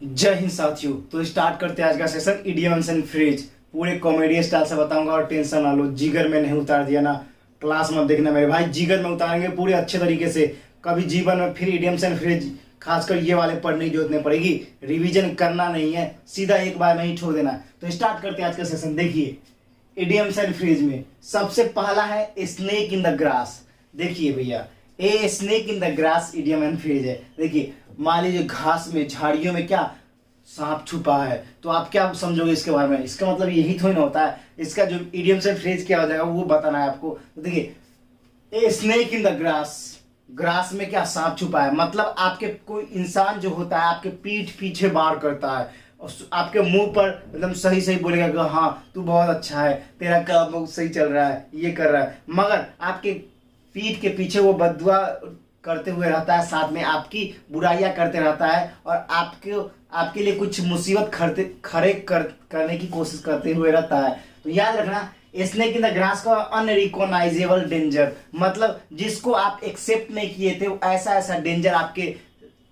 जय हिंद साथियों। तो स्टार्ट करते हैं आज का सेशन इडियम्स एंड फ्रेज। पूरे कॉमेडी स्टाइल से बताऊंगा और टेंशन ना लो, जिगर में नहीं उतार दिया ना, क्लास मत देखना मेरे भाई, जिगर में उतारेंगे पूरे अच्छे तरीके से। कभी जीवन में फिर इडियम्स एंड फ्रेज खासकर ये वाले पढ़ने की जरूरत नहीं पड़ेगी, रिवीजन करना नहीं है, सीधा एक बार में ही छोड़ देना। तो स्टार्ट करते हैं आज का सेशन। देखिए इडियम्स एंड फ्रेज में सबसे पहला है स्नेक इन द ग्रास। देखिए भैया, a snake in the grass idiom and phrase है। देखिए मान लीजिए घास में झाड़ियों में क्या सांप छुपा है, तो आप क्या समझोगे इसके बारे में? इसका मतलब यही थोड़ी ना होता है, इसका जो इडियम से फ्रेज क्या हो जाएगा वो बताना है आपको। तो देखिए a snake in the grass, grass में क्या सांप छुपा है, मतलब आपके कोई इंसान जो होता है आपके पीठ पीछे वार करता है, आपके मुंह पर एकदम सही सही बोलेगा कि हाँ तू बहुत अच्छा है, तेरा काम सही चल रहा है, ये कर रहा है, मगर आपके पीठ के पीछे वो बद्दुआ करते हुए रहता है, साथ में आपकी बुराइयां करते रहता है और आपके लिए कुछ मुसीबत करने की कोशिश करते हुए रहता है। तो याद रखना स्नेक इन द ग्रास का अनरिकॉग्नाइजेबल डेंजर, मतलब जिसको आप एक्सेप्ट नहीं किए थे ऐसा ऐसा डेंजर आपके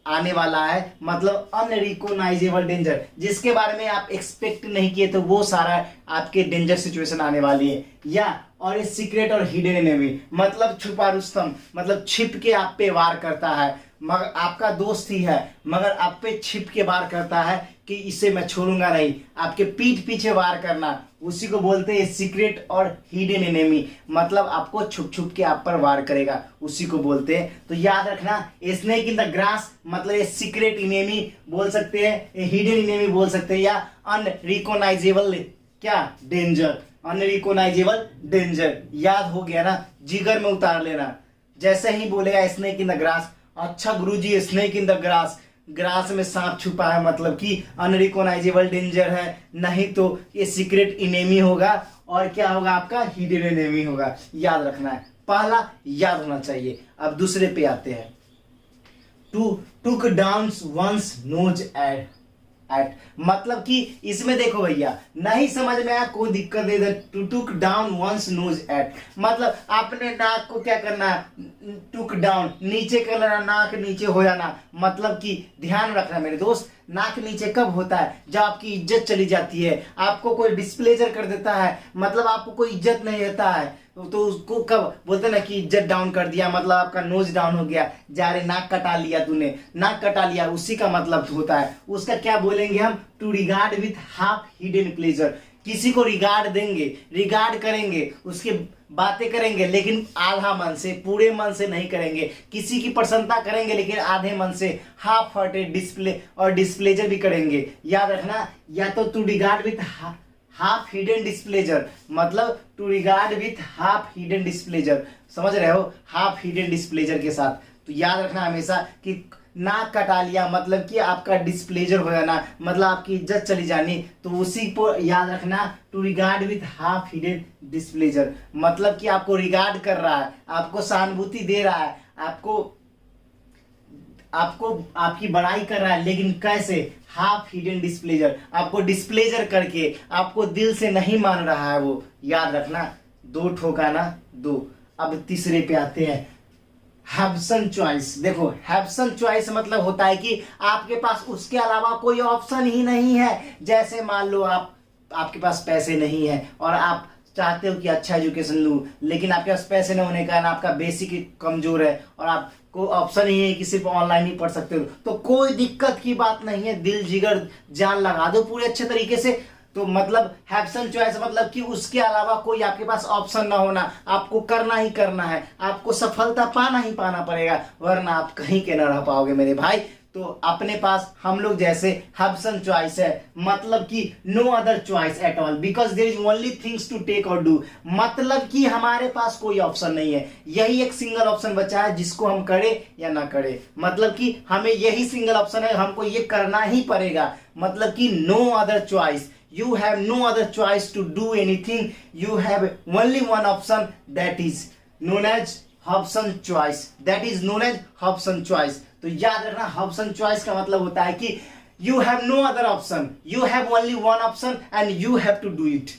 आने वाला है, मतलब अनरिकॉग्नाइजेबल डेंजर, जिसके बारे में आप एक्सपेक्ट नहीं किए थे वो सारा आपके डेंजर सिचुएशन आने वाली है। या और ये सीक्रेट और हिडन एनिमी, मतलब छुपा रुस्तम, मतलब छिप के आप पे वार करता है, मगर आपका दोस्त ही है मगर आप पे छिप के वार करता है कि इसे मैं छोड़ूंगा नहीं, आपके पीठ पीछे वार करना, उसी को बोलते हैं सीक्रेट और हिडन एनिमी, मतलब आपको छुप छुप के आप पर वार करेगा, उसी को बोलते हैं। तो याद रखना स्नेक इन द ग्रास मतलब ये सीक्रेट एनिमी बोल सकते हैं, हिडन एनिमी बोल सकते हैं, या अनरिकॉग्नाइजेबल क्या डेंजर, अनरिकॉग्नाइजेबल डेंजर। याद हो गया ना, जिगर में उतार लेना। जैसे ही बोलेगा स्नेक इन द ग्रास, अच्छा गुरुजी snake in the grass, grass में सांप छुपा है मतलब कि अनरिकॉग्नाइजेबल डेंजर है, नहीं तो ये सीक्रेट इनेमी होगा और क्या होगा आपका हिडन एनिमी होगा। याद रखना है, पहला याद होना चाहिए। अब दूसरे पे आते हैं, टूक डाउन वंस नोज एट, मतलब कि इसमें देखो भैया नहीं समझ में आया कोई दिक्कत नहीं, to took down one's nose at, मतलब आपने नाक को क्या करना है, टुक डाउन नीचे कर लेना, नाक नीचे हो जाना, मतलब कि ध्यान रखना मेरे दोस्त, नाक नीचे कब होता है, जब आपकी इज्जत चली जाती है, आपको कोई डिस्प्लेजर कर देता है, मतलब आपको कोई इज्जत नहीं देता है, तो उसको कब बोलते ना कि इज्जत डाउन कर दिया, मतलब आपका नोज डाउन हो गया, जा रे नाक कटा लिया तूने, नाक कटा लिया, उसी का मतलब होता है। उसका क्या बोलेंगे हम, to regard with half hidden pleasure, किसी को रिगार्ड देंगे, रिगार्ड करेंगे, उसके बातें करेंगे लेकिन आधा मन से, पूरे मन से नहीं करेंगे, किसी की प्रशंसा करेंगे लेकिन आधे मन से, हाफ हार्टेड डिस्प्ले और डिस्प्लेजर भी करेंगे। याद रखना, या तो to regard with half hidden displeasure, मतलब to regard with half hidden displeasure, समझ रहे हो, हाफ हिडन डिस्प्लेजर के साथ। तो याद रखना हमेशा कि नाक कटा लिया मतलब कि आपका डिस्प्लेजर हो जाना, मतलब आपकी इज्जत चली जानी, तो उसी को याद रखना, to regard with half hidden displeasure, मतलब कि आपको रिगार्ड कर रहा है, आपको सहानुभूति दे रहा है, आपको आपकी बड़ाई कर रहा है, लेकिन कैसे, हाफ हिडन डिस्प्लेजर, आपको डिस्प्लेजर करके, आपको दिल से नहीं मान रहा है वो। याद रखना, दो ठोकाना दो। अब तीसरे पे आते हैं, हैब्सन चॉइस। देखो हैब्सन चॉइस मतलब होता है कि आपके पास उसके अलावा कोई ऑप्शन ही नहीं है। जैसे मान लो आपके पास पैसे नहीं है और आप चाहते हो कि अच्छा एजुकेशन लूं, लेकिन आपके पास पैसे न होने का कारण आपका बेसिक कमजोर है और आपको ऑप्शन ही है कि सिर्फ ऑनलाइन ही पढ़ सकते हो, तो कोई दिक्कत की बात नहीं है, दिल जिगर जान लगा दो पूरे अच्छे तरीके से। तो मतलब हैब्सन चॉइस मतलब कि उसके अलावा कोई आपके पास ऑप्शन ना होना, आपको करना ही करना है, आपको सफलता पाना ही पाना पड़ेगा, वरना आप कहीं के ना रह पाओगे मेरे भाई। तो अपने पास हम लोग जैसे हैब्सन चॉइस है, मतलब कि no other choice at all, because there is only things to take और डू, मतलब कि हमारे पास कोई ऑप्शन नहीं है, यही एक सिंगल ऑप्शन बचा है जिसको हम करें या ना करें, मतलब कि हमें यही सिंगल ऑप्शन है, हमको ये करना ही पड़ेगा, मतलब कि no other choice, you have no other choice to do anything, you have only one option, that is known as Hobson choice, that is known as Hobson choice। तो याद रखना Hobson choice का मतलब होता है कि you have no other option, you have only one option and you have to do it।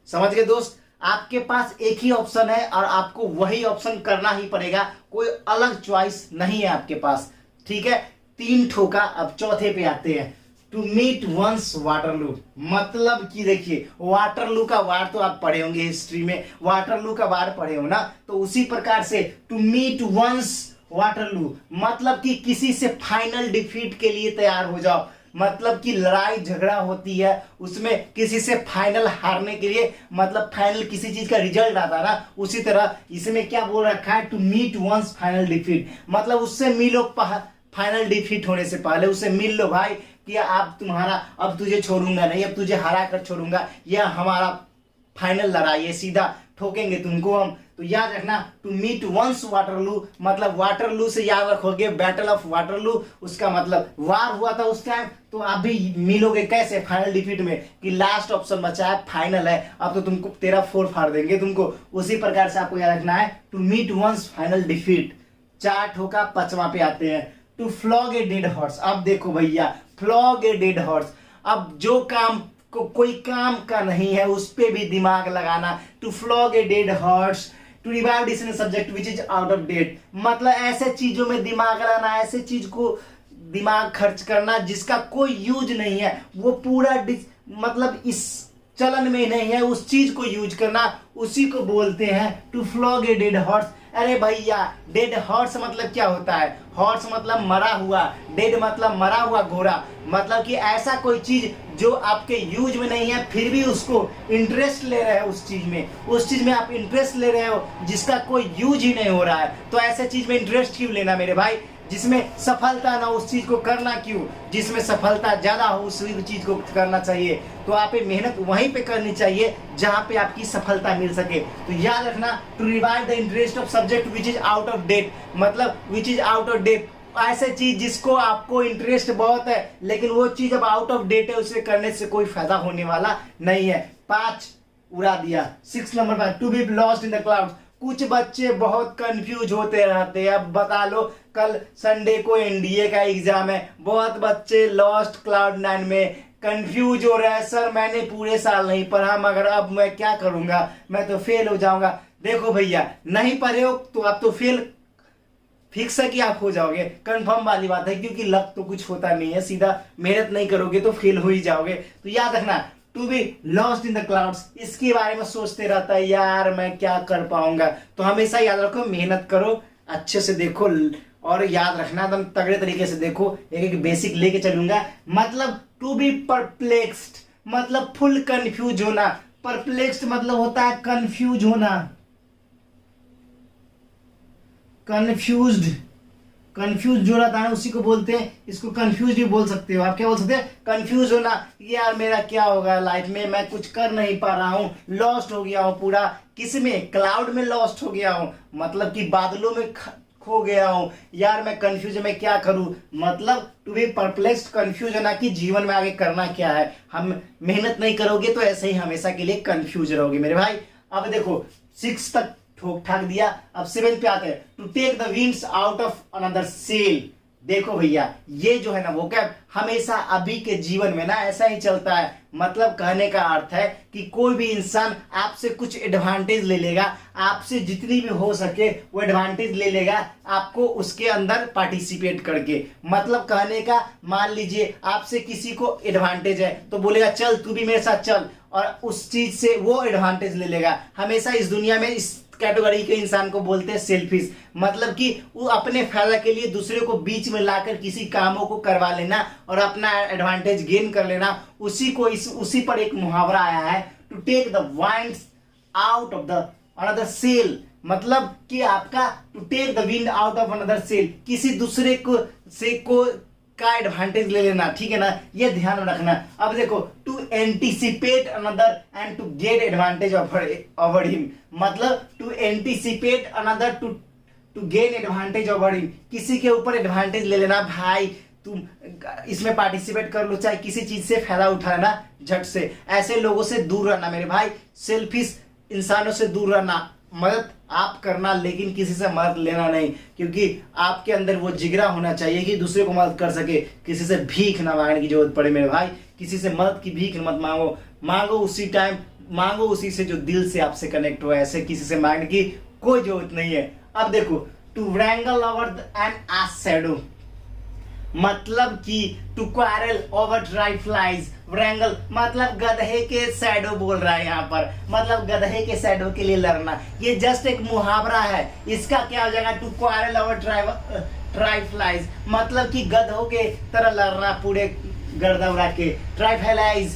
समझ गए दोस्त, आपके पास एक ही ऑप्शन है और आपको वही ऑप्शन करना ही पड़ेगा, कोई अलग चॉइस नहीं है आपके पास, ठीक है। तीन ठोका। अब चौथे पे आते हैं, टू मीट वंस वाटरलू, मतलब कि देखिए वाटरलू का वार तो आप पढ़े होंगे हिस्ट्री में, वाटरलू का वार पढ़े हो ना, तो उसी प्रकार से टू मीट वंस वाटरलू मतलब कि किसी से फाइनल डिफीट के लिए तैयार हो जाओ, मतलब कि लड़ाई झगड़ा होती है उसमें किसी से फाइनल हारने के लिए, मतलब फाइनल किसी चीज का रिजल्ट आता है ना, उसी तरह इसमें क्या बोल रखा है, to meet one's final defeat, मतलब उससे मिलो फाइनल डिफीट होने से पहले उससे मिल लो भाई कि आप तुम्हारा अब तुझे छोड़ूंगा नहीं, अब तुझे हरा कर छोड़ूंगा, यह हमारा फाइनल लड़ाई है, सीधा ठोकेंगे तुमको हम। तो याद रखना टू मीट वंस वाटरलू मतलब वाटरलू से याद रखोगे बैटल ऑफ वाटरलू, उसका मतलब वार हुआ था उस टाइम, तो आप भी मिलोगे कैसे फाइनल डिफीट में कि लास्ट ऑप्शन बचा है फाइनल है, अब तो तुमको तेरा फोर फाड़ देंगे तुमको, उसी प्रकार से आपको याद रखना है to meet one's final defeat. 4 ठोका 5वां पे आते हैं, to flog a dead horse. अब देखो भैया फ्लॉग ए डेड हॉर्स, अब जो काम को कोई काम का नहीं है उस पे भी दिमाग लगाना, to flog a dead horse, to revive decision subject which is out of date, मतलब ऐसे चीजों में दिमाग लगाना, ऐसे चीज को दिमाग खर्च करना जिसका कोई यूज नहीं है, वो पूरा मतलब इस चलन में नहीं है, उस चीज को यूज करना, उसी को बोलते हैं to flog a dead horse. अरे भैया डेड हॉर्स मतलब क्या होता है, हॉर्स मतलब मरा हुआ, डेड मतलब मरा हुआ घोड़ा, मतलब कि ऐसा कोई चीज जो आपके यूज में नहीं है फिर भी उसको इंटरेस्ट ले रहे हो उस चीज में, उस चीज में आप इंटरेस्ट ले रहे हो जिसका कोई यूज ही नहीं हो रहा है, तो ऐसे चीज में इंटरेस्ट क्यों लेना मेरे भाई, जिसमें सफलता ना उस चीज को करना क्यों, जिसमें सफलता ज्यादा हो उस चीज को करना चाहिए, तो आप मेहनत वहीं पे करनी चाहिए जहां पे आपकी सफलता मिल सके। तो याद रखना to revive the interest of subject which is out of date, मतलब which is out of date ऐसे चीज जिसको आपको इंटरेस्ट बहुत है लेकिन वो चीज अब आउट ऑफ डेट है, उसे करने से कोई फायदा होने वाला नहीं है। 5 उड़ा दिया। 6 नंबर पर to be lost in the clouds, कुछ बच्चे बहुत कंफ्यूज होते रहते हैं, अब बता लो कल संडे को एनडीए का एग्जाम है, बहुत बच्चे लॉस्ट क्लाउड 9 में कंफ्यूज हो रहे हैं, सर मैंने पूरे साल नहीं पढ़ा मगर अब मैं क्या करूंगा, मैं तो फेल हो जाऊंगा। देखो भैया नहीं पढ़े हो तो आप तो फेल फिक्स है कि आप हो जाओगे, कंफर्म वाली बात है, क्योंकि लक तो कुछ होता नहीं है, सीधा मेहनत नहीं करोगे तो फेल हो ही जाओगे। तो याद रखना to be lost in the clouds, इसके बारे में सोचते रहता है यार मैं क्या कर पाऊंगा, तो हमेशा याद रखो मेहनत करो, अच्छे से देखो और याद रखना एकदम तगड़े तरीके से देखो, एक एक बेसिक लेके चलूंगा। मतलब टू बी परप्लेक्स्ड मतलब फुल कंफ्यूज होना, परप्लेक्स्ड मतलब होता है कंफ्यूज होना, कंफ्यूज जो रहता है उसी को बोलते हैं, इसको कंफ्यूज भी बोल सकते हो आप, क्या बोल सकते हैं कंफ्यूज होना, यार मेरा क्या होगा लाइफ में, मैं कुछ कर नहीं पा रहा हूँ, लॉस्ट हो गया हूँ पूरा, किस में क्लाउड में लॉस्ट हो गया हूँ, मतलब कि बादलों में खो गया हूँ, यार मैं कंफ्यूज, मैं क्या करूँ, मतलब टू बी परप्लेक्स्ड कंफ्यूज होना कि जीवन में आगे करना क्या है, हम मेहनत नहीं करोगे तो ऐसे ही हमेशा के लिए कंफ्यूज रहोगे मेरे भाई। अब देखो 6 तक ठोक ठाक दिया, अब 7 पे आते हैं to take the winds out of another sail. देखो भैया ये जो है ना वो क्या हमेशा अभी के जीवन में ना ऐसा ही चलता है, मतलब कहने का अर्थ है कि कोई भी इंसान आपसे कुछ एडवांटेज ले लेगा, आपसे जितनी भी हो सके वो एडवांटेज ले लेगा आपको उसके अंदर पार्टिसिपेट करके, मतलब कहने का मान लीजिए आपसे किसी को एडवांटेज है तो बोलेगा चल तू भी मेरे साथ चल, और उस चीज से वो एडवांटेज ले लेगा। हमेशा इस दुनिया में इस कैटेगरी के इंसान को बोलते हैं सेल्फिश, मतलब कि वो अपने फायदा के लिए दूसरे को बीच में लाकर किसी कामों को करवा लेना और अपना एडवांटेज गेन कर लेना, उसी पर एक मुहावरा आया है to take the winds out of the another sail, मतलब कि आपका to take the wind out of another sail, किसी दूसरे को का एडवांटेज ले लेना, ठीक है ना, ये ध्यान रखना। अब देखो to anticipate another and to get advantage over him, मतलब to anticipate another to gain advantage over him, किसी के ऊपर एडवांटेज ले लेना, भाई तुम इसमें पार्टिसिपेट कर लो, चाहे किसी चीज से फायदा उठाना झट से, ऐसे लोगों से दूर रहना मेरे भाई, सेल्फिश इंसानों से दूर रहना, मदद आप करना लेकिन किसी से मदद लेना नहीं, क्योंकि आपके अंदर वो जिगरा होना चाहिए कि दूसरे को मदद कर सके, किसी से भीख ना मांगने की जरूरत पड़े मेरे भाई, किसी से मदद की भीख मत मांगो, मांगो उसी टाइम मांगो उसी से जो दिल से आपसे कनेक्ट हो, ऐसे किसी से मांगने की कोई जरूरत नहीं है। अब देखो to wrangle over an ass shadow, मतलब कि to quarrel over dry flies, wrangle मतलब गधे के शैडो बोल रहा है यहाँ पर, मतलब गधे के शैडो के लिए लड़ना। ये जस्ट एक मुहावरा है, इसका क्या हो जाएगा, to quarrel over dry flies मतलब कि गधों के तरह लड़ना पूरे गर्दा उड़ा के। ट्राइफ्लाइज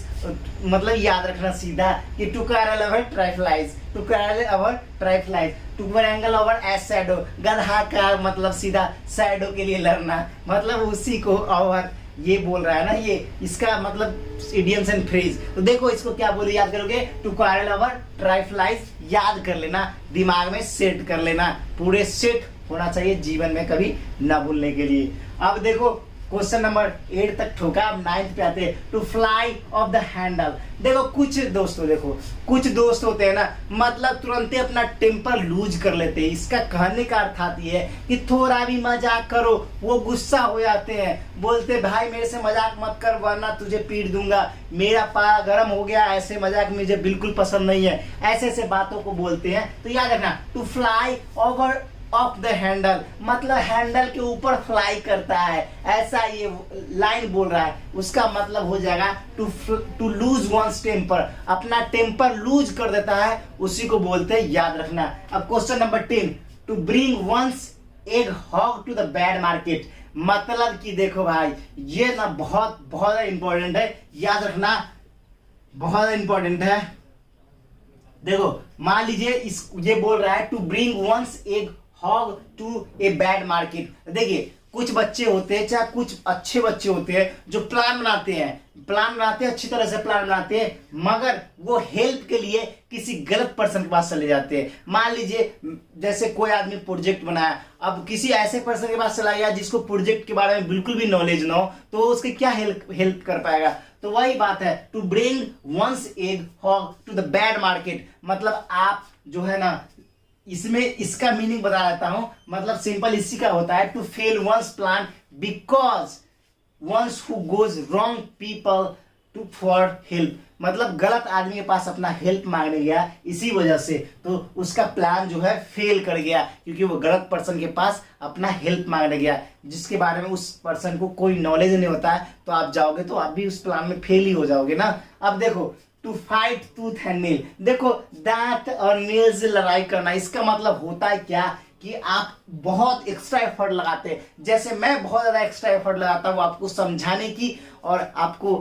मतलब याद रखना सीधा कि to quarrel over trifles, to quarrel over trifles, to wrangle over ass shadow, गधा का मतलब सीधा शैडो के लिए लड़ना, मतलब उसी को ओवर ये बोल रहा है ना, ये इसका मतलब इडियम्स एंड फ्रेज। तो देखो इसको क्या बोले याद करोगे, टू क्वारल ओवर ट्राइफ्लाइज याद कर लेना, दिमाग में सेट कर लेना, पूरे सेट होना चाहिए जीवन में कभी ना भूलने के लिए। अब देखो क्वेश्चन नंबर 8 तक ठोका, अब 9th पे आते हैं, to fly off the handle. देखो कुछ दोस्त होते हैं ना, मतलब तुरंत ही अपना टेम्पर लूज कर लेते हैं। इसका कहने का अर्थ ये है कि थोड़ा भी मजाक करो वो गुस्सा हो जाते हैं, बोलते भाई मेरे से मजाक मत कर वरना तुझे पीट दूंगा, मेरा पारा गर्म हो गया, ऐसे मजाक मुझे बिल्कुल पसंद नहीं है, ऐसे बातों को बोलते हैं। तो याद रखना, to fly over off the handle मतलब हैंडल के ऊपर फ्लाई करता है, ऐसा ये लाइन बोल रहा है। उसका मतलब हो जाएगा टू लूज वंस टेम्पर, अपना टेम्पर लूज कर देता है, उसी को बोलते हैं, याद रखना। अब question number 10, to bring one's egg hog to the bad market मतलब कि देखो भाई ये ना बहुत बहुत इंपॉर्टेंट है, याद रखना, बहुत इंपॉर्टेंट है। देखो मान लीजिए ये बोल रहा है to bring one's egg hog to a bad market. देखिए कुछ बच्चे होते हैं, चाहे कुछ अच्छे बच्चे होते हैं जो प्लान बनाते हैं, अच्छी तरह से प्लान बनाते हैं, मगर वो हेल्प के लिए किसी गलत पर्सन के पास चले जाते हैं। मान लीजिए जैसे कोई आदमी प्रोजेक्ट बनाया, अब किसी ऐसे पर्सन के पास चला गया जिसको प्रोजेक्ट के बारे में बिल्कुल भी नॉलेज ना हो, तो उसकी क्या हेल्प कर पाएगा। तो वही बात है, to bring one's egg hog to the bad market मतलब आप जो है ना, इसमें इसका मीनिंग बता देता हूं, मतलब सिंपल इसी का होता है, to fail one's plan because one's who goes wrong people to for help मतलब गलत आदमी के पास अपना हेल्प मांगने गया, इसी वजह से तो उसका प्लान जो है फेल कर गया, क्योंकि वो गलत पर्सन के पास अपना हेल्प मांगने गया, जिसके बारे में उस पर्सन को कोई नॉलेज नहीं होता है। तो आप जाओगे तो आप भी उस प्लान में फेल ही हो जाओगे ना। अब देखो टू फाइट टूथ एंड नील, देखो दांत और नील से लड़ाई करना, इसका मतलब होता है क्या कि आप बहुत एक्स्ट्रा एफर्ट लगाते हैं, जैसे मैं बहुत ज्यादा एक्स्ट्रा एफर्ट लगाता हूँ आपको समझाने की और आपको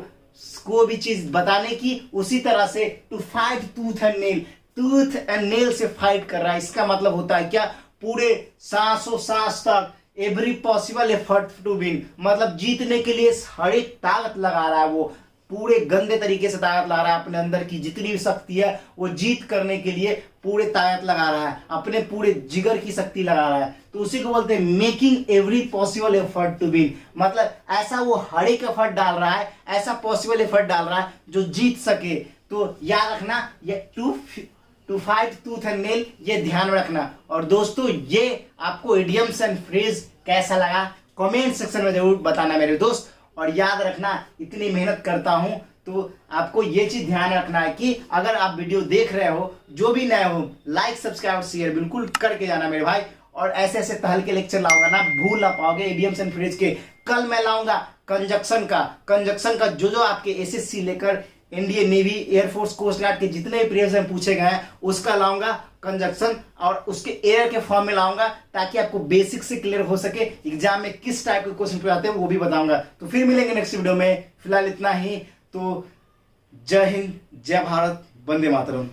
कोई भी चीज बताने की, उसी तरह से to fight tooth and nail से फाइट कर रहा है। इसका मतलब होता है क्या, पूरे सांसों सांस तक every possible effort to win मतलब जीतने के लिए हर एक ताकत लगा रहा है, वो पूरे गंदे तरीके से ताकत लगा रहा है, अपने अंदर की जितनी भी शक्ति है वो जीत करने के लिए पूरे ताकत लगा रहा है, अपने पूरे जिगर की शक्ति लगा रहा है। तो उसी को बोलते हैं making every possible effort to win मतलब ऐसा वो हर एक एफर्ट डाल रहा है, ऐसा पॉसिबल एफर्ट डाल रहा है जो जीत सके। तो याद रखना ये to fight tooth and nail, ये ध्यान में रखना। और दोस्तों ये आपको इडियम्स एंड फ्रेज कैसा लगा कमेंट सेक्शन में जरूर बताना मेरे दोस्त। और याद रखना इतनी मेहनत करता हूं तो आपको ये चीज ध्यान रखना है कि अगर आप वीडियो देख रहे हो, जो भी नए हो, लाइक सब्सक्राइब शेयर बिल्कुल करके जाना मेरे भाई। और ऐसे ऐसे तहल के लेक्चर लाऊंगा ना, भूल ना पाओगे इडियम्स एंड फ्रेज के। कल मैं लाऊंगा कंजक्शन का जो आपके एसएससी लेकर Indian navy, air force, coast guard के जितने भी प्रिपरेशन पूछे गए हैं उसका लाऊंगा कंजक्शन, और उसके एयर के फॉर्म में लाऊंगा ताकि आपको बेसिक से क्लियर हो सके एग्जाम में किस टाइप के क्वेश्चन पे आते हैं वो भी बताऊंगा। तो फिर मिलेंगे नेक्स्ट वीडियो में, फिलहाल इतना ही। तो जय हिंद, जय भारत, वंदे मातरम।